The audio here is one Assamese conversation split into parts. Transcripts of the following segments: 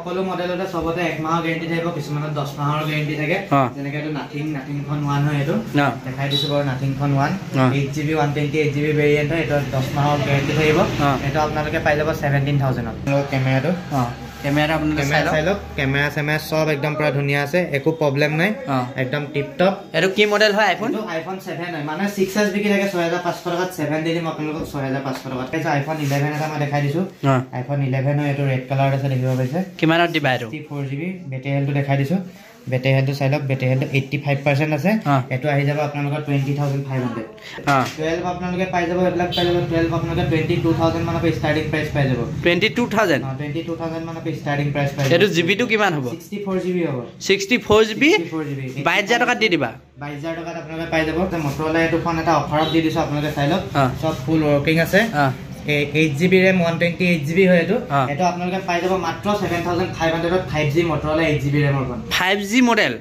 সকলো মডেলতে সবতে 1 মাহৰ গ্যাৰান্টি থাকিব কিছুমানত 10 মাহৰ গ্যাৰান্টি থাকে যেনেকৈ এটো নাথিং খন 1 হয় এটো দেখাই দিছো বাৰু নাথিং খন 1 8GB 128GB ভেৰিয়েন্ট হয় এটো 10 মাহৰ গ্যাৰান্টি থাকিব এটো আপোনালোকে পাই যাব 17000 ত কেমেৰাটো কেমেৰা আপোনালোকে চাই লওক কেমেৰা সেমে সব একদম পুৰা ধুনিয়া আছে একো প্ৰবলেম নাই একদম টিপ টপ এটো কি মডেল হয় আইফোন 7 হয় মানে 6s বিকি থাকে 6500 টকাত 7 দিম আপোনালোকক 6500 টকাত আছে আইফোন 11 এটা মই দেখাই দিছো আইফোন 11 হয় এটো ৰেড কালাৰ আছে দেখিব পাইছে কিমানত দিবা এটো 64GB বেটাৰী হেলটো দেখাই দিছো বেটাৰী হেলটো চাই লওক বেটাৰী হেলটো 85% আছে এটো আহি যাব আপোনালোকৰ 20500 12 আপোনালোকে পাই যাব এবিলাক পাই যাব 12 আপোনালোকে 22000 মানৰ পৰা ষ্টাৰ্টিং প্ৰাইস পাই যাব 22000 মানৰ পৰা ষ্টাৰ্টিং প্ৰাইস পাই যাব এটো জিবি টো কিমান হ'ব 64GB হ'ব 64GB 22000 টকা দি দিবা 22000 টকাত আপোনালোকে পাই যাব মটৰলা এটো ফোন এটা অফাৰত দি দিছো আপোনালোকে চাই লওক সব ফুল ওয়াৰ্কিং আছে 8GB RAM 128GB হয় এটো এটো আপোনালোকে পাই যাব মাত্ৰ 7500 5G মটৰলা 8GB RAM ৰ phone 5G model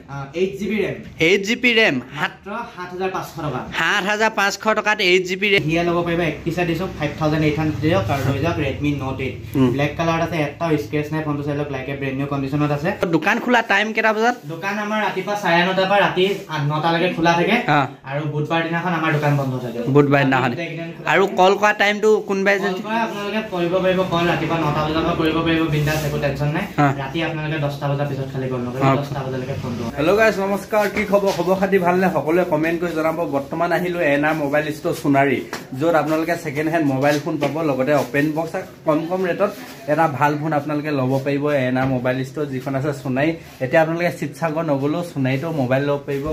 8GB RAM মাত্ৰ 7500 টকা 7500 টকাত 8GB RAM হিয়া লব পাৰিবা এক পিছা দিছো 5800 দিও কাৰ্ড হৈ যাব Redmi Note 8 ব্ল্যাক কালাৰ আছে এটা স্ক্ৰেচ নাই ফোনটো চাই লওক লাইক এ ব্ৰেন্ড নিউ কন্ডিশনত আছে দোকান খোলা টাইম কেটা বজাত দোকান আমাৰ ৰাতিপুৱা 9:30 পৰা ৰাতি 9টা লৈকে খোলা থাকে আৰু বুধবাৰ দিনাখন আমাৰ দোকান বন্ধ থাকে বুধবাৰ দিনাখন আৰু কল কৰা টাইমটো কোনবাই আপোনালোকে কৰিব পাৰিব কল ৰাতিপুৱা 9টা বজাৰ পৰা কৰিব পাৰিব বিন্দাস একো টেনচন নাই ৰাতি আপোনালোকে 10টা বজাৰ পিছত খালি কল নকৰিব 10টা বজালৈকে ফোন কৰিব হেল্ল গাইস নমস্কাৰ কি খবৰ খাতি ভালনে সকলোৱে কমেন্ট কৰি জনাব বৰ্তমান আহিলো এনাৰ মোবাইল ষ্ট'ৰ সোনাৰী য'ত আপোনালোকে সেকেন্ড হ্যান্ড মোবাইল ফোন পাব লগতে ওপেন বক্স কম ৰেটত এটা ভাল ফোন আপোনালোকে ল'ব পাৰিব এনাৰ মোবাইল ষ্ট'ৰ যিখন আছে সোনাৰী এতিয়া আপোনালোকে শিৱসাগৰ নগলো সোনাৰীটো মোবাইল ল'ব পাৰিব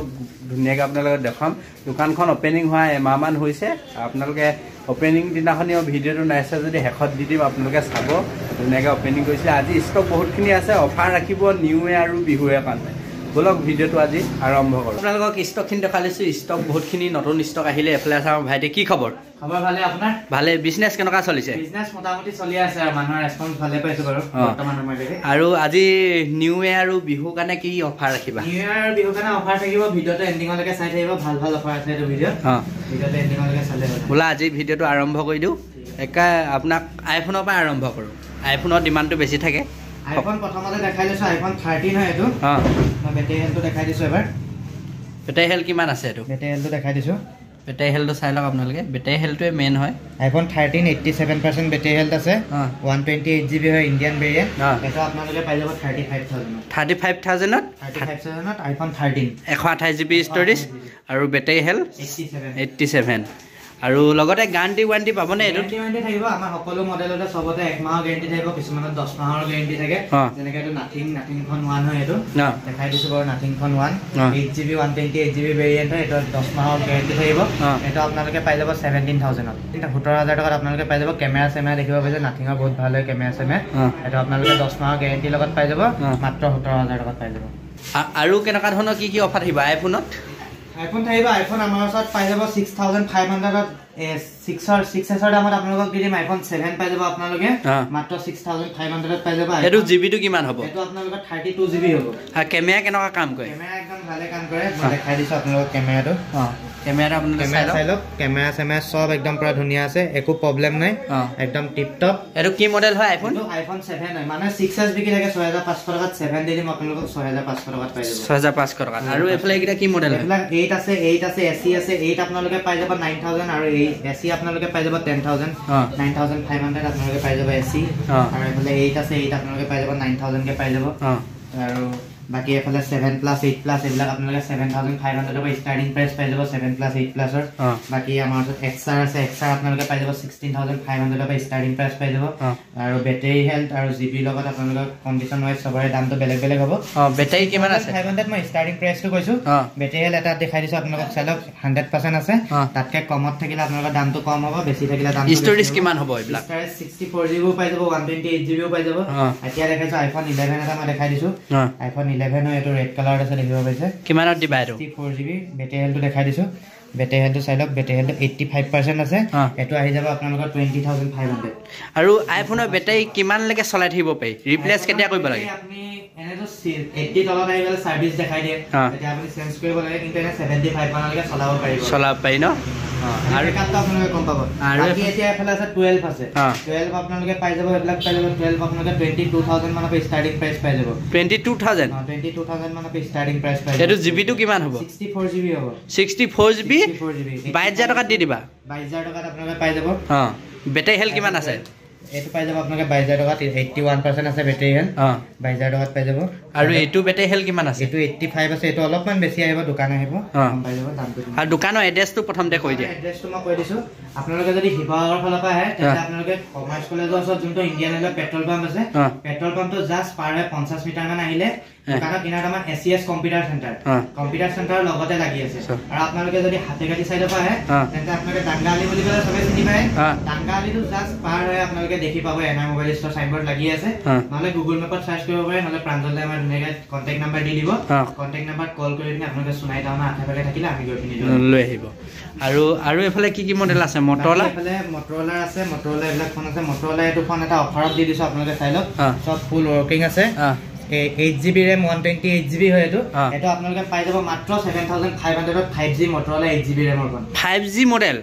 ধুনীয়াকৈ আপোনালোকে দেখাম দোকানখন ওপেনিং হোৱা এমাহমান হৈছে আপোনালোকে ওপেনিং দিনাখনিও ভিডিঅ'টো নাইছে যদি হেকত দি দিম আপোনালোকে চাব ধুনীয়াকৈ ওপেনিং কৰিছে আজি ষ্টক বহুতখিনি আছে অফাৰ ৰাখিব নিউ ইয়েৰ আৰু বিহুৰ কাৰণে বলক ভিডিঅ'টো আজি আৰম্ভ কৰোঁ আপোনালোকক ষ্টকখিনি দেখাইছো ষ্টক বহুতখিনি নতুন ষ্টক আহিলে এফালে আছে আমাৰ ভাইটি কি খবৰ ভালে আপোনাৰ ভালে বিজনেছ কেনেকুৱা চলিছে বিজনেছ মোটামুটি চলি আছে আৰু মানুহৰ ৰেসপন্স ভালে পাইছো বাৰু বৰ্তমানৰ মাজতে আৰু আজি নিউ ইয়েৰ আৰু বিহু কাৰণে কি অফাৰ ৰাখিবা নিউ ইয়েৰ আৰু বিহু কাৰণে অফাৰ থাকিব ভিডিঅ'টো এণ্ডিংলৈকে চাই থাকিব ভাল অফাৰ আছে এই ভিডিঅ'টো এণ্ডিংলৈকে চালে হ'ব বোলা আজি ভিডিঅ'টো আৰম্ভ কৰি দিওঁ একা আপোনাক আইফোনৰ পৰা আৰম্ভ কৰোঁ আইফোনৰ ডিমাণ্ডটো বেছি থাকে আইফোন প্ৰথমতে দেখাই লৈছো আইফোন 13 হয় এটো মই বেটাৰী হেলটো দেখাই দিছো এবাৰ বেটাৰী হেল কিমান আছে এটো বেটাৰী হেলটো দেখাই দিছো বেটাৰী হেলটো চাই লওক আপোনালোকে বেটাৰী হেলটোৱে মেইন হয় আইফোন 13 87% বেটাৰী হেলথ আছে 128GB হয় ইণ্ডিয়ান ভেৰিয়েন্ট এটা আপোনালোকে পাই যাব 35000ত আইফোন 13 128GB ষ্টৰেজ আৰু বেটাৰী হেল 87 আৰু লগতে গ্যাৰান্টি ওয়াৰেন্টি পাবনে এটো গ্যাৰান্টি থাকিব আমাৰ সকলো মডেলতে সবতে 1 মাহৰ গ্যাৰান্টি থাকিব কিছুমানত 10 মাহৰ গ্যাৰান্টি থাকে যেনেকৈ এটো নাথিং খন 1 হয় এটো দেখাই দিছো বাৰু নাথিং খন 1 8GB 128GB ভেৰিয়েন্ট হয় এটো 10 মাহৰ গ্যাৰান্টি থাকিব এটো আপোনালোকে পাই যাব 17000ত 17000 টকাত আপোনালোকে পাই যাব কেমেৰা দেখিব পাইছে নাথিংৰ বহুত ভাল হয় কেমেৰা এটো আপোনালোকে 10 মাহৰ গ্যাৰান্টি লগত পাই যাব মাত্ৰ 17000 টকাত পাই যাব আৰু কেনেকুৱা ধৰণৰ কি অফাৰ থাকিব আইফোনত আইফোন থাকিব আইফোন আমাৰ ওচৰত পাই যাব 6500ত 6s দামত আপোনালোকক দিম আইফোন 7 পাই যাব আপোনালোকে মাত্ৰ 6500ত পাই যাব এটো জিবি টো কিমান হ'ব এটো আপোনালোকৰ 32GB হ'ব আৰু কেমেৰা কেনেকুৱা কাম কৰে কেমেৰা একদম ভালে কাম কৰে মই দেখাই দিছো আপোনালোকক কেমেৰাটো কেমেৰা আপোনালোকে চাই লওক কেমেৰা সব একদম পুৰা ধুনিয়া আছে একো প্ৰবলেম নাই একদম টিপ টপ এটো কি মডেল হয় আইফোন 7 হয় মানে 6s বিকি থাকে 6500 টকাত 7 দিম আপোনালোকক 6500 টকাত পাই যাব 6500 টকাত আৰু এফালে কিটা কি মডেল হয় এফালে 8 আছে এসি আছে 8 আপোনালোকে পাই যাব 9000 আৰু এসি আপোনালোকে পাই যাব 10000 9500 আপোনালোকে পাই যাব এসি আৰু এফালে 8 আছে 8 আপোনালোকে পাই যাব 9000 কে পাই যাব আৰু বাকি এফালে 7 প্লাস 8 প্লাস এবিলাক আপোনালোকে 7500 টকা ষ্টাৰ্টিং প্ৰাইস পাই যাব 7 প্লাস 8 প্লাসৰ বাকি আমাৰ এক্সআৰ আছে এক্সআৰ আপোনালোকে পাই যাব 16500 টকা ষ্টাৰ্টিং প্ৰাইস পাই যাব আৰু বেটাৰী হেলথ আৰু জিবি লগত আপোনালোকৰ কন্ডিশন ওয়াইজ সবৰে দামটো বেলেগ হ'ব বেটাৰী কিমান আছে 500 মই ষ্টাৰ্টিং প্ৰাইসটো কৈছো বেটাৰী হেলথ এটা দেখাই দিছো আপোনালোকক চালক 100% আছে তাতকে কমত থাকিলে আপোনালোকৰ দামটো কম হ'ব বেছি থাকিলে দামটো ষ্টৰেজ কিমান হ'ব এইবিলাক ষ্টৰেজ 64GB পাই যাব 128GB পাই যাব এতিয়া দেখাইছো আইফোন 11 এটা মই দেখাই দিছো আইফোন 11 হয় এটো ৰেড কালাৰ আছে দেখিব পাইছে কিমানত দিবা এটো 64GB বেটাৰী হেলটো দেখাই দিছো বেটাৰী হেলটো চাই লওক বেটাৰী হেলটো 85% আছে এটো আহি যাব আপোনালোকৰ 20500 আৰু আইফোনৰ বেটাৰী কিমান লৈকে চলাই থাকিব পাৰি ৰিপ্লেস কেতিয়া কৰিব লাগে আপুনি এনেটো 80 তলত আহি গলে সাৰ্ভিস দেখাই দিয়ে তেতিয়া আপুনি চেঞ্জ কৰিব লাগে কিন্তু এনে 75 মানলৈকে চলাব পাৰি ন আৰু কাটটা আপোনালোকে কম পাব বাকি এতিয়া এফালে আছে 12 আছে 12 আপোনালোকে পাই যাব এবিলাক পাই যাব 12 আপোনালোকে 22000 মানৰ পৰা স্টাৰ্টিং প্ৰাইস পাই যাব 22000 মানৰ পৰা স্টাৰ্টিং প্ৰাইস পাই যাব এটো জিবি টো কিমান হ'ব 64 জিবি হ'ব 64 জিবি 22000 টকা দি দিবা 22000 টকাত আপোনালোকে পাই যাব বেটাৰী হেল কিমান আছে এটো পাই যাব আপোনালোকে 22000 টকাত 81% আছে বেটাৰী হেল 22000 টকাত পাই যাব আৰু এটো বেটাৰী হেল কিমান আছে এটো 85 আছে এটো অলপমান বেছি আহিব দোকান আহিব পাই যাব দামটো আৰু দোকানৰ এড্ৰেছটো প্ৰথমতে কৈ দিয়া এড্ৰেছটো মই কৈ দিছো আপোনালোকে যদি হিবাগৰ ফালৰ পৰা আহে তেতিয়া আপোনালোকে কমাৰ্চ কলেজৰ ওচৰত যোনটো ইণ্ডিয়ান অইলৰ পেট্ৰল পাম্প আছে পেট্ৰল পাম্পটো জাস্ট পাৰ হৈ 50 মিটাৰ মান আহিলে দোকানৰ কিনাৰত আমাৰ এসিএস কম্পিউটাৰ চেণ্টাৰ লগতে লাগি আছে আৰু আপোনালোকে যদি হাতেগাটি সাইডৰ পৰা আহে তেন্তে আপোনালোকে ডাঙ্গালি বুলি কলে সবে চিনি পায় ডাঙ্গালিটো জাস্ট পাৰ হৈ আপোনালোকে দেখি পাব এনা মোবাইল ষ্টৰ সাইনবোৰ্ড লাগি আছে নহলে গুগল মেপত সাৰ্চ কৰিব পাৰে নহলে প্ৰাঞ্জললৈ আমাৰ ধুনীয়াকৈ কন্টাক্ট নাম্বাৰ দি দিব কন্টাক্ট নাম্বাৰ কল কৰি পিনে আপোনালোকে সোনাই টাউনৰ আশে-পাশে থাকিলে আমি গৈ পিনে লৈ আহিব আৰু এফালে কি মডেল আছে মটৰলা এফালে মটৰলা আছে মটৰলা এইবিলাক ফোন আছে মটৰলা এইটো ফোন এটা অফাৰত দি দিছো আপোনালোকে চাই লওক সব ফুল ওয়ার্কিং আছে 8GB RAM 128GB হয় এটো এটো আপোনালোকে পাই যাব মাত্ৰ 7500 ত 5G মটৰলা 8GB RAM ৰ phone 5G model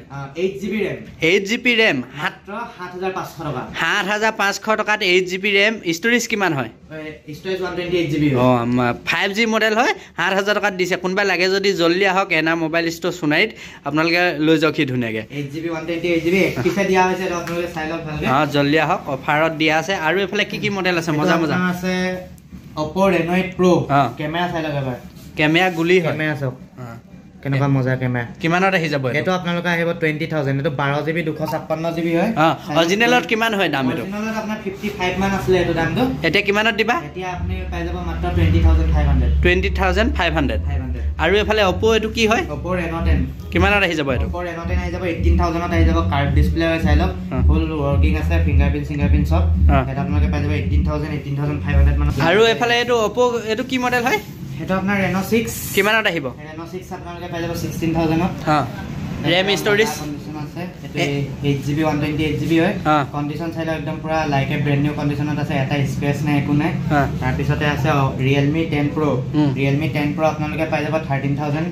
8GB RAM মাত্ৰ 7500 টকা 7500 টকাত 8GB RAM ষ্টৰেজ কিমান হয় ষ্টৰেজ 128GB 5G মডেল হয় 7000 টকাত দিছে কোনবা লাগে যদি জলদি আহক এনা মোবাইল ষ্টৰ সোনাইত আপোনালোকে লৈ যাওক কি ধুনীয়াকে 8GB 128GB এক্টিভে দিয়া হৈছে আপোনালোকে চাই লওক ভালকে জলদি আহক অফাৰত দিয়া আছে আৰু এফালে কি মডেল আছে মজা আছে Oppo Reno 8 Pro ক্যামেৰা চাই লওক এবাৰ ক্যামেৰা গুলি হয় ক্যামেৰা চাওক কেনেকুৱা মজা ক্যামেৰা কিমানত আহি যাব এটো আপোনালোকে আহিব 20000 এটো 12GB 256GB হয় অৰিজিনালত কিমান হয় দাম এটো অৰিজিনালত আপোনাৰ 55 মান আছিল এটো দামটো এতিয়া কিমানত দিবা এতিয়া আপুনি পাই যাব মাত্ৰ 20500 আৰু এফালে Oppo এটো কি হয় Oppo Reno 10 কিমানত আহি যাব এটো Oppo Reno 10 আহি যাব 18000 ত আহি যাব কাৰ্ভ ডিসপ্লে হয় চাই লওক ফুল ওয়াৰ্কিং আছে ফিঙ্গাৰপ্ৰিন্ট সব এটা আপোনালোকে পাই যাব 18500 মান আৰু এফালে এটো Oppo এটো কি মডেল হয় এটা আপোনাৰ Reno 6 কিমানত আহিব Reno 6 আপোনালোকে পাই যাব 16000 ত RAM storage কন্ডিশন আছে এটো 8GB 128GB হয় কন্ডিশন চাইলে একদম পুরা লাইক এ ব্র্যান্ড নিউ কন্ডিশনত আছে এটা স্ক্র্যাচ নাই একো নাই তাৰ পিছতে আছে Realme 10 Pro Realme 10 Pro আপোনালোকে পাই যাব 13000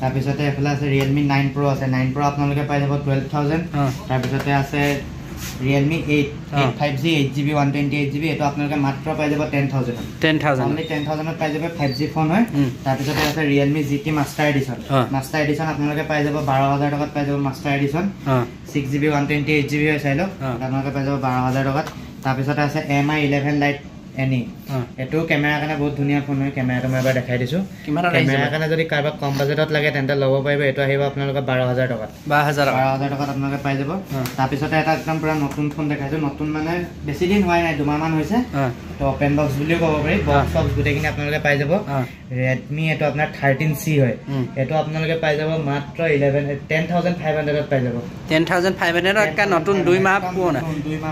তাৰ পিছতে এফালে আছে Realme 9 Pro আছে 9 Pro আপোনালোকে পাই যাব 12000 তাৰ পিছতে আছে Realme 8 5G 8GB 128GB এটো আপোনালোকে মাত্ৰ পাই যাব 10000 only 10000 ত পাই যাব 5G ফোন হয় তাৰ পিছতে আছে Realme GT Master Edition আপোনালোকে পাই যাব 12000 টকাত পাই যাব Master Edition 6GB 128GB হয় চাই লওক আপোনালোকে পাই যাব 12000 টকাত তাৰ পিছতে আছে MI 11 Lite এনি এটো ক্যামেৰা কাৰণে বহুত ধুনিয়া ফোন হয় ক্যামেৰাটো মই এবাৰ দেখাই দিছো ক্যামেৰা কাৰণে যদি কাৰবাক কম বাজেটত লাগে তেন্তে ল'ব পাৰিব এটো আহিব আপোনালোকে 12000 টকাত 12000 টকাত আপোনালোকে পাই যাব তাৰ পিছতে এটা একদম পুৰা নতুন ফোন দেখাইছো নতুন মানে বেছি দিন হোৱাই নাই দুমাহ মান হৈছে তো ওপেন বক্স বুলিও ক'ব পাৰি বক্স সব গুটেকিনি আপোনালোকে পাই যাব Redmi এটো আপোনাৰ 13C হয় এটো আপোনালোকে পাই যাব মাত্ৰ 10500 ত পাই যাব 10500 ত কা নতুন 2 মাহ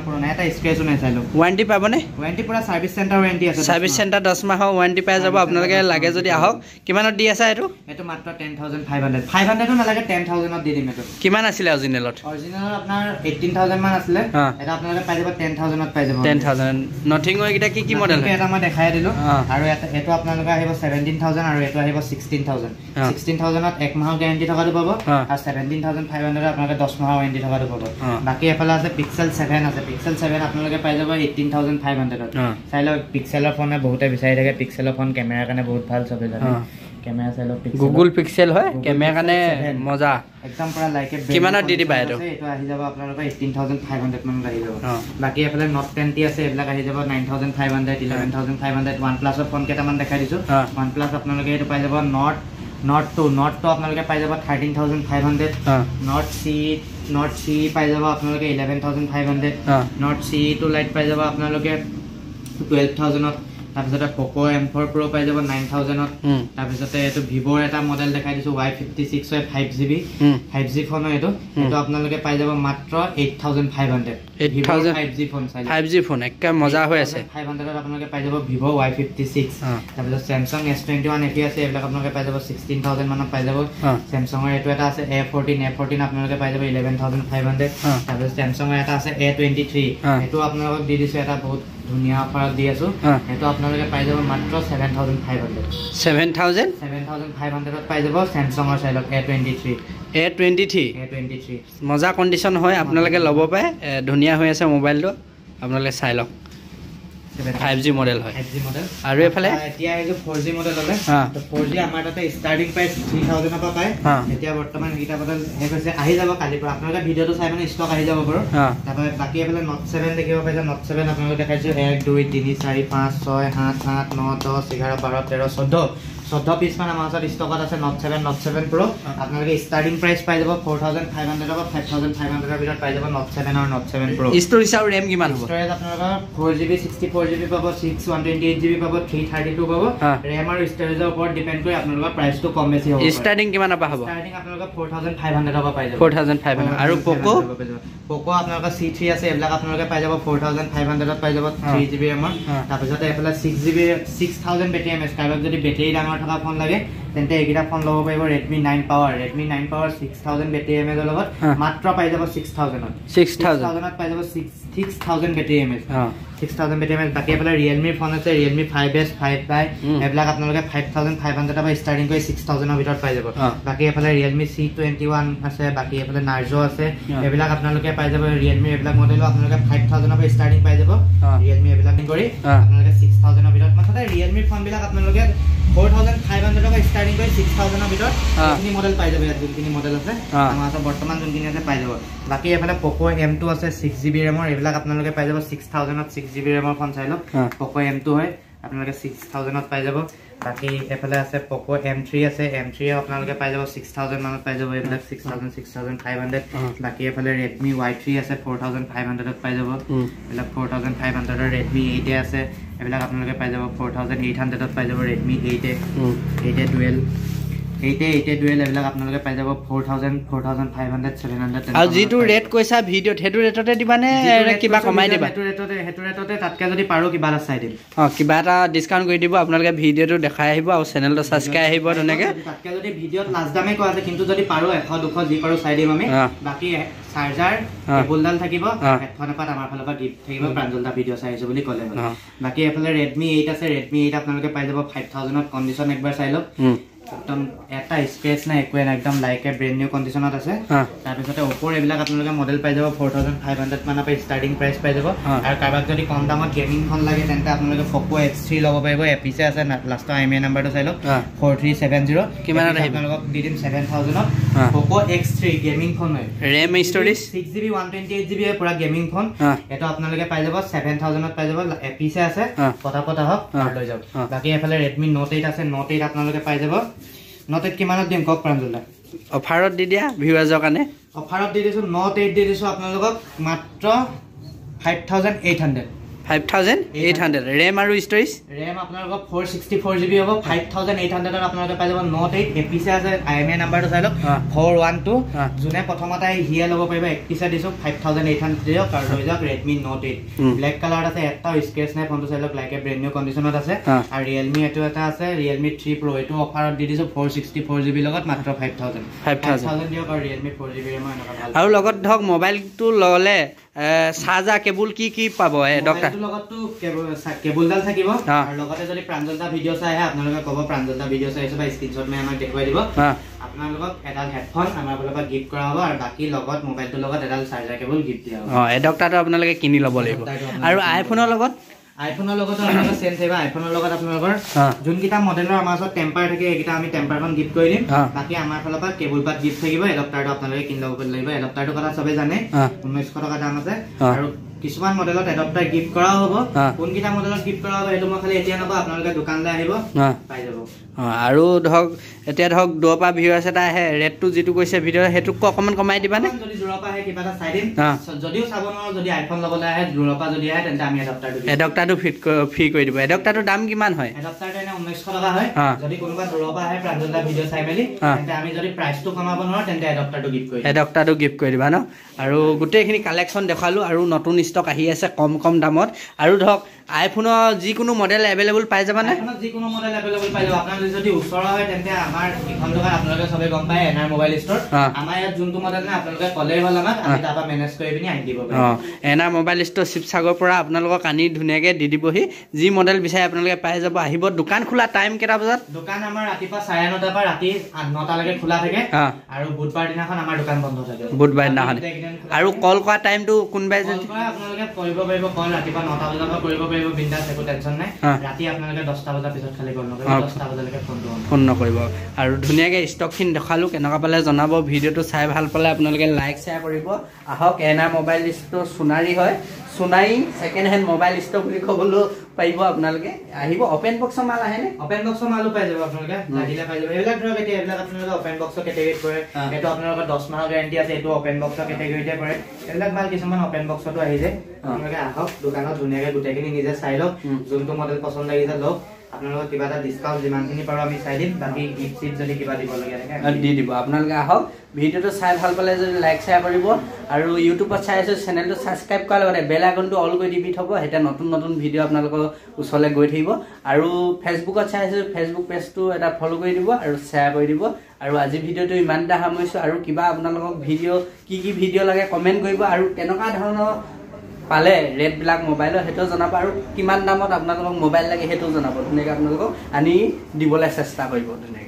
পুৰণা এটা স্ক্ৰেচো নাই চাই লওক ওয়াৰেন্টি পাবনে ওয়াৰেন্টি পুৰা সাৰ্ভিস সেন্টাৰ ওয়াৰেন্টি আছে সাৰ্ভিস সেন্টাৰ 10 মাহৰ ওয়াৰেন্টি পাই যাব আপোনালোকে লাগে যদি আহক কিমানত দি আছে এটো মাত্ৰ 10500 টো নালাগে 10000 ত দি দিম এটো কিমান আছিল অৰিজিনালত আপোনাৰ 18000 মান আছিল এটা আপোনালোকে পাই যাব 10000 ত পাই যাব 10000 নথিং হয় কিটা কি মডেল হয় এটা মই দেখাই দিলো আৰু এটো আপোনালোকে আহিব 17000 আৰু এটো আহিব 16000 ত 1 মাহৰ গ্যাৰান্টি থকাটো পাব আৰু 17500 আপোনালোকে 10 মাহৰ ওয়াৰেন্টি থকাটো পাব বাকি এফালে আছে Pixel 7 আছে Pixel 7 আপোনালোকে পাই যাব 18500 ত চাই লওক পিক্সেলৰ ফোনে বহুতে বিচাৰি থাকে পিক্সেলৰ ফোন ক্যামেৰা কাৰণে বহুত ভাল চবে জানে ক্যামেৰা চাই লওক গুগল পিক্সেল হয় ক্যামেৰা কাৰণে মজা একদম পুৰা লাইক এ কিমানত দি দিবা এটো আহি যাব আপোনালোকে 18500 মান আহি যাব বাকি এফালে Note 20 আছে এবিলাক আহি যাব 9500 11500 OnePlus ৰ ফোন কেটামান দেখাই দিছো OnePlus আপোনালোকে এটো পাই যাব Note 2 আপোনালোকে পাই যাব 13500 Note C পাই যাব আপোনালোকে 11500 Note C2 Lite পাই যাব আপোনালোকে 12000 ত তাৰপিছতে Poco M4 Pro পাই যাব 9000 ত তাৰপিছতে এটো Vivo এটা মডেল দেখাই দিছো Y56 হয় 5G ফোন হয় এটো আপোনালোকে পাই যাব মাত্ৰ 8500 5G ফোন 5G ফোন একা মজা হৈ আছে 500 ত আপোনালোকে পাই যাব Vivo Y56 তাৰপিছত Samsung S21 FE আছে এবিলাক আপোনালোকে পাই যাব 16000 মানত পাই যাব Samsung ৰ এটো এটা আছে A14 আপোনালোকে পাই যাব 11500 তাৰপিছত Samsung ৰ এটা আছে A23 এটো আপোনালোকক দি দিছো এটা বহুত ধুনীয়া অফাৰত দি আছো এটো আপোনালোকে পাই যাব মাত্ৰ 7500 7500 পাই যাব Samsung-ৰ চাই লওক A23 মজা কন্ডিশন হয় আপোনালোকে ল'ব পায় ধুনীয়া হৈ আছে মোবাইলটো আপোনালোকে চাই লওক 5G মডেল হয় 5G মডেল আৰু এফালে এতিয়া এই যে 4G মডেল আছে তো 4G আমাৰ তাতে ষ্টাৰ্টিং প্ৰাইস 3000 ৰ পৰা পায় এতিয়া বৰ্তমান গিটা মডেল হে কৈছে আহি যাব কালি পৰা আপোনালোকে ভিডিওটো চাই মানে ষ্টক আহি যাব বাৰু তাৰপৰা বাকি এফালে Note 7 দেখিব পাইছে Note 7 আপোনালোকে দেখাইছো 1 2 3 4 5 6 7 8 9 10 11 12 13 14 পিস মান আমাৰ ওচৰত ষ্টকত আছে Note 7 Pro আপোনালোকে ষ্টাৰ্টিং প্ৰাইস পাই যাব 4500 বা 5500 ৰ ভিতৰত পাই যাব Note 7 আৰু Note 7 Pro ষ্টৰেজ আৰু RAM কিমান হ'ব ষ্টৰেজ আপোনালোকৰ 4GB 64GB পাব 128GB পাব 332 পাব RAM আৰু ষ্টৰেজৰ ওপৰত ডিপেন্ড কৰি আপোনালোকৰ প্ৰাইসটো কম বেছি হ'ব ষ্টাৰ্টিং কিমান পৰা হ'ব ষ্টাৰ্টিং আপোনালোকৰ 4500 পৰা পাই যাব 4500 আৰু Poco আপোনালোকৰ C3 আছে এবিলাক আপোনালোকে পাই যাব 4500 ত পাই যাব 3GB RAM তাৰ পিছতে এফালে 6GB 6000 বেটাৰী এমএচ কাৰক যদি বেটাৰী ডাঙৰ থকা ফোন লাগে তেন্তে এইগিটা ফোন ল'ব পাৰিব Redmi 9 Power 6000 বেটাৰী এমএচ ৰ লগত মাত্ৰ পাই যাব 6000 ত পাই যাব 6000 বেটাৰী এমএচ 6000 বেটাৰী এমএচ বাকি এফালে Realme ফোন আছে Realme 5S 5i এবিলাক আপোনালোকে 5500 পৰা ষ্টাৰ্টিং কৰি 6000 ৰ ভিতৰত পাই যাব বাকি এফালে Realme C21 আছে বাকি এফালে Narzo আছে এবিলাক আপোনালোকে পাই যাব Realme এবিলাক মডেল আপোনালোকে 5000 পৰা ষ্টাৰ্টিং পাই যাব Realme এবিলাক কৰি আপোনালোকে 6000 ৰ ভিতৰত মাত্ৰ Realme ফোন বিলাক আপোনালোকে 4500 পৰা ষ্টাৰ্টিং কৰি 6000 ৰ ভিতৰত এই মডেল পাই যাব ইয়াত যোনখিনি মডেল আছে আমাৰ আছে বৰ্তমান যোনখিনি আছে পাই যাব বাকি এফালে Poco M2 আছে 6GB RAM ৰ এবিলাক আপোনালোকে পাই যাব 6000 ত 6GB RAM ৰ ফোন চাই লওক Poco M2 হয় আপোনালোকে 6000 ত পাই যাব বাকি এফালে আছে Poco M3 আছে M3 আপোনালোকে পাই যাব 6000 মানত পাই যাব এবিলাক 6500 বাকি এফালে Redmi Y3 আছে 4500 ত পাই যাব এবিলাক 4500 ৰ Redmi 8 আছে এবিলাক আপোনালোকে পাই যাব 4800 ত পাই যাব Redmi 8 dual এবিলাক আপোনালোকে পাই যাব 4500 700 আৰু যেটো ৰেট কৈছা ভিডিওত হেতু ৰেটতে দিবানে কিবা কমাই দিবা হেতু ৰেটতে তাতকে যদি পাৰো কিবা এটা চাই দিম কিবা এটা ডিসকাউন্ট কৰি দিব আপোনালোকে ভিডিওটো দেখাই আহিব আৰু চেনেলটো সাবস্ক্ৰাইব আহিব তেনেকে তাতকে যদি ভিডিওত লাষ্ট দামে কোৱা আছে কিন্তু যদি পাৰো 100 200 যি পাৰো চাই দিম আমি বাকি চাৰ্জাৰ কেবলডাল থাকিব হেডফোন এপাত আমাৰ ফালৰ পৰা গিফট থাকিব প্ৰাঞ্জলদা ভিডিও চাই আহিছো বুলি ক'লে বাকি এফালে Redmi 8 আছে Redmi 8 আপোনালোকে পাই যাব 5000 ত কন্ডিশন একবাৰ চাই লওক একদম এটা স্ক্ৰেচ না একো একদম লাইক এ ব্ৰেন্ড নিউ কন্ডিশনত আছে তাৰ পিছতে ওপৰ এবিলাক আপোনালোকে মডেল পাই যাব 4500 মান পৰা ষ্টাৰ্টিং প্ৰাইস পাই যাব আৰু কাবাক যদি কম দামত গেমিং ফোন লাগে তেন্তে আপোনালোকে Poco X3 ল'ব পাৰিব এপিছে আছে লাষ্ট IMEI নাম্বাৰটো চাই লওক 4370 কিমান আহিব আপোনালোকক দি দিম 7000 ত Poco X3 গেমিং ফোন হয় RAM storage 6GB 128GB পুৰা গেমিং ফোন এটা আপোনালোকে পাই যাব 7000 ত পাই যাব এপিছে আছে পটা হক লৈ যাওক বাকি এফালে Redmi Note 8 আছে Note 8 আপোনালোকে পাই যাব Note 8 কিমানত দিম কক প্ৰাঞ্জলদা অফাৰত দি দিয়া ভিউৱাৰ্ছৰ কাৰণে অফাৰত দি দিছো Note 8 দি দিছো আপোনালোকক মাত্ৰ 5800 RAM আৰু ষ্টৰেজ RAM আপোনালোকক 464GB হ'ব 5800 ত আপোনালোকে পাই যাব Note 8 এপিছে আছে IMEI নাম্বাৰটো চাই লওক 412 জুনে প্ৰথমতে হিয়া ল'ব পাৰিব এক পিছে দিছো 5800 দিয়ক আৰু লৈ যাওক Redmi Note 8 ব্ল্যাক কালাৰ আছে এটা স্ক্ৰেচ নাই ফোনটো চাই লওক লাইক এ ব্ৰেন্ড নিউ কন্ডিশনত আছে আৰু Realme এটো এটা আছে Realme 3 Pro এটো অফাৰত দি দিছো 464GB লগত মাত্ৰ 5000 দিয়ক আৰু Realme 4GB RAM এনেকা ভাল আৰু লগত ধক মোবাইলটো ললে চাৰ্জাৰ কেবল কি পাব ডক্টৰ লগতো কেবলডাল থাকিব আৰু লগতে যদি প্ৰাঞ্জলদা ভিডিও চাই আহে আপোনালোকে ক'ব প্ৰাঞ্জলদা ভিডিও চাইছে বা স্ক্ৰিনশ্বট মে আমাক দেখুৱাই দিব আপোনালোকক এডাল হেডফোন আমাৰ ফালৰ পৰা গিফট কৰা হ'ব আৰু বাকি লগত মোবাইলটোৰ লগত এডাল চাৰ্জাৰ কেবল গিফট দিয়া হ'ব এডপ্টাৰটো আপোনালোকে কিনি ল'ব লাগিব আৰু আইফোনৰ লগত আপোনালোকৰ সেম থাকিব আইফোনৰ লগত আপোনালোকৰ যোনকিটা মডেলৰ আমাৰ ওচৰত টেম্পাৰ থাকে এইকিটা আমি টেম্পাৰখন গিফট কৰি দিম বাকি আমাৰ ফালৰ পৰা কেবল পাত গিফট থাকিব এডপ্টাৰটো আপোনালোকে কিনি ল'ব লাগিব এডপ্টাৰটো কথা সবে জানে 1900 টকা দাম আছে আৰু কিছুমান মডেলত এডপ্টাৰ গিফট কৰা হ'ব কোনকিটা মডেলত গিফট কৰা হ'ব এটো মই খালি এতিয়া নকওঁ আপোনালোকে দোকানলৈ আহিব পাই যাব আৰু ধক এতিয়া ধক দুপা ভিউৱাৰ্ছ এটা আহে ৰেটটো যেটো কৈছে ভিডিও হেতু অকমান কমাই দিবানে যদি দুপা আহে কিবা এটা চাই দিম যদিও চাব নোৱাৰো যদি আইফোন লবলৈ আহে দুপা যদি আহে তেন্তে আমি এডপ্টাৰটো ফ্ৰী কৰি দিব এডপ্টাৰটো দাম কিমান হয় এডপ্টাৰটো এনে 1900 টকা হয় যদি কোনোবা দুপা আহে প্ৰাঞ্জলদা ভিডিও চাই মেলি তেন্তে আমি যদি প্ৰাইসটো কমাব নোৱাৰো তেন্তে এডপ্টাৰটো গিফট কৰি দিবা ন আৰু গোটেইখিনি কালেকচন দেখালো আৰু নতুন ষ্টক আহি আছে কম দামত আৰু ধক আইফোনৰ যিকোনো মডেল अवेलेबल পাই যাবানে আইফোনৰ যিকোনো মডেল अवेलेबल পাই যাব আপোনালোকে যদি ওচৰ হয় তেন্তে আমাৰ এখন দোকান আপোনালোকে সবে গম পায় এনাৰ মোবাইল ষ্টৰ আমাৰ ইয়াত যোনটো মডেল না আপোনালোকে কলে ক'লেই হ'ল আমাক আমি তাৰপৰা মেনেজ কৰি পিনি আনি দিব পাৰিম এনা মোবাইল ষ্ট'ৰ শিৱসাগৰৰ পৰা আপোনালোকক আনি ধুনীয়াকৈ দি দিবহি যি মডেল বিচাৰে আপোনালোকে পাই যাব আহিব দোকান খোলা টাইম কেইটা বজাত দোকান আমাৰ ৰাতিপুৱা 9:30 পৰা ৰাতি 9টালৈকে খোলা থাকে আৰু বুধবাৰ দিনাখন আমাৰ দোকান বন্ধ থাকে বুধবাৰ দিনাখন আৰু কল কৰা টাইমটো কোনবাই আপোনালোকে কৰিব পাৰিব কল ৰাতিপুৱা 9টা বজাৰ পৰা কৰিব পাৰিব বিন্দাছ একো টেনচন নাই ৰাতি আপোনালোকে 10টা বজাৰ পিছত খালি কল নকৰিব 10টা বজালৈকে ফোন নকৰিব আৰু ধুনীয়াকৈ ষ্টকখিনি দেখালোঁ কেনেকুৱা পালে জনাব ভিডিঅ'টো চাই ভাল পালে আপোনালোকে লাইক শ্বেয়াৰ কৰিব আহক এনা মোবাইল ষ্ট'ৰ সোণাৰী হয় Sonari second hand mobile store বুলি ক'বলৈ পাৰিব আপোনালোকে আহিব অপেন বক্সৰ মাল আহেনে অপেন বক্সৰ মালো পাই যাব আপোনালোকে লাগিলে পাই যাব এইবিলাক ধৰক এতিয়া এইবিলাক আপোনালোকে অপেন বক্সৰ কেটেগৰীত পৰে এইটো আপোনালোকৰ 10 মাহৰ গ্যাৰান্টি আছে এইটো অপেন বক্সৰ কেটেগৰীতে পৰে এইবিলাক মাল কিছুমান অপেন বক্সতো আহি যায় আপোনালোকে আহক দোকানত ধুনীয়াকৈ গোটেইখিনি নিজে চাই লওক যোনটো মডেল পছন্দ লাগিছে লওক আপোনালোকক কিবা এটা ডিসকাউন্ট যিমানখিনি পাৰো আমি চাই দিম বাকি গিফট সিট যদি কিবা দিব লাগে থাকে দি দিব আপোনালোকে আহক ভিডিঅ'টো চাই ভাল পালে যদি লাইক শ্বেয়াৰ কৰিব আৰু ইউটিউবত চাই আছে চেনেলটো সাবস্ক্ৰাইব কৰাৰ লগতে বেল আইকনটো অল কৰি দিবি থব এটা নতুন নতুন ভিডিঅ' আপোনালোকৰ ওচৰলৈ গৈ থাকিব আৰু ফেচবুকত চাই আছে ফেচবুক পেজটো এটা ফলো কৰি দিব আৰু শ্বেয়াৰ কৰি দিব আৰু আজি ভিডিঅ'টো ইমানটা সামৰিছো আৰু কিবা আপোনালোকক ভিডিঅ' কি ভিডিঅ' লাগে কমেন্ট কৰিব আৰু কেনেকুৱা ধৰণৰ পালে ৰেড ব্ল্যাক মোবাইলৰ হেটো জনাব আৰু কিমান দামত আপোনালোকক মোবাইল লাগে হেটো জনাব ধুনীয়াকৈ আপোনালোকক আনি দিবলৈ চেষ্টা কৰিব ধুনীয়াকৈ